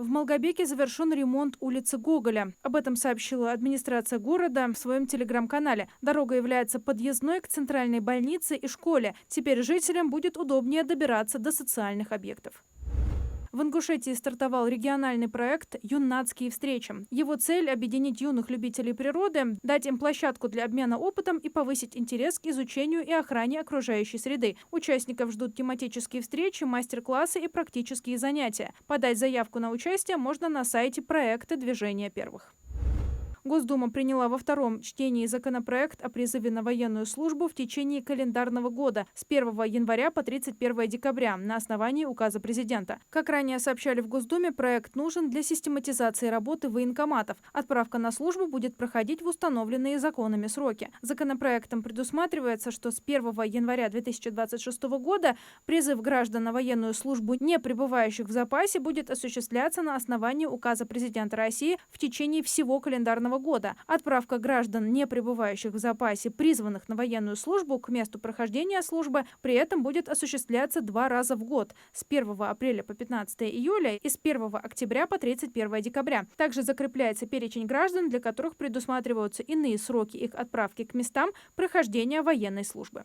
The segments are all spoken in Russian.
В Малгобеке завершен ремонт улицы Гоголя. Об этом сообщила администрация города в своем телеграм-канале. Дорога является подъездной к центральной больнице и школе. Теперь жителям будет удобнее добираться до социальных объектов. В Ингушетии стартовал региональный проект «Юннацкие встречи». Его цель – объединить юных любителей природы, дать им площадку для обмена опытом и повысить интерес к изучению и охране окружающей среды. Участников ждут тематические встречи, мастер-классы и практические занятия. Подать заявку на участие можно на сайте проекта «Движение первых». Госдума приняла во втором чтении законопроект о призыве на военную службу в течение календарного года с 1 января по 31 декабря на основании указа президента. Как ранее сообщали в Госдуме, проект нужен для систематизации работы военкоматов. Отправка на службу будет проходить в установленные законами сроки. Законопроектом предусматривается, что с 1 января 2026 года призыв граждан на военную службу, не пребывающих в запасе, будет осуществляться на основании указа президента России в течение всего календарного года. Отправка граждан, не пребывающих в запасе, призванных на военную службу, к месту прохождения службы при этом будет осуществляться 2 раза в год – с 1 апреля по 15 июля и с 1 октября по 31 декабря. Также закрепляется перечень граждан, для которых предусматриваются иные сроки их отправки к местам прохождения военной службы.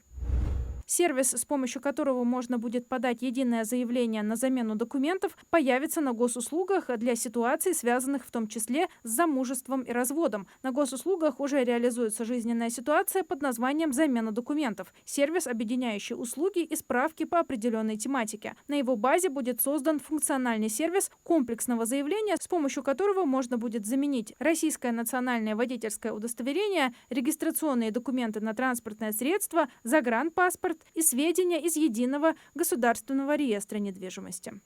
Сервис, с помощью которого можно будет подать единое заявление на замену документов, появится на госуслугах для ситуаций, связанных в том числе с замужеством и разводом. На госуслугах уже реализуется жизненная ситуация под названием «Замена документов». Сервис, объединяющий услуги и справки по определенной тематике. На его базе будет создан функциональный сервис комплексного заявления, с помощью которого можно будет заменить российское национальное водительское удостоверение, регистрационные документы на транспортное средство, загранпаспорт и сведения из Единого государственного реестра недвижимости.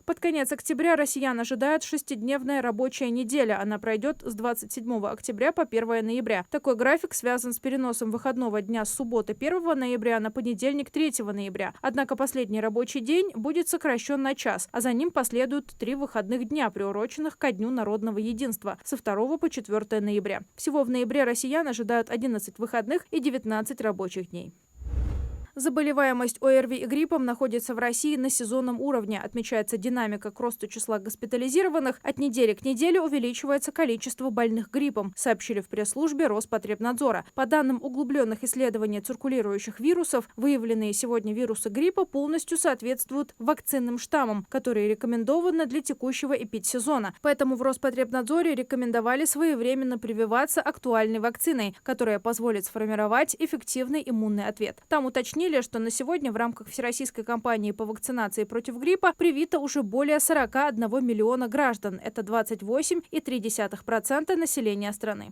Под конец октября россиян ожидает 6-дневная рабочая неделя. Она пройдет с 27 октября по 1 ноября. Такой график связан с переносом выходного дня с субботы 1 ноября на понедельник 3 ноября. Однако последний рабочий день будет сокращен на час, а за ним последуют 3 выходных дня, приуроченных ко Дню народного единства со 2 по 4 ноября. Всего в ноябре россиян ожидают 11 выходных и 19 рабочих дней. Заболеваемость ОРВИ и гриппом находится в России на сезонном уровне. Отмечается динамика к росту числа госпитализированных. От недели к неделе увеличивается количество больных гриппом, сообщили в пресс-службе Роспотребнадзора. По данным углубленных исследований циркулирующих вирусов, выявленные сегодня вирусы гриппа полностью соответствуют вакцинным штаммам, которые рекомендованы для текущего эпидсезона. Поэтому в Роспотребнадзоре рекомендовали своевременно прививаться актуальной вакциной, которая позволит сформировать эффективный иммунный ответ. Там уточнили, что на сегодня в рамках всероссийской кампании по вакцинации против гриппа привито уже более 41 миллиона граждан. Это 28,3% населения страны.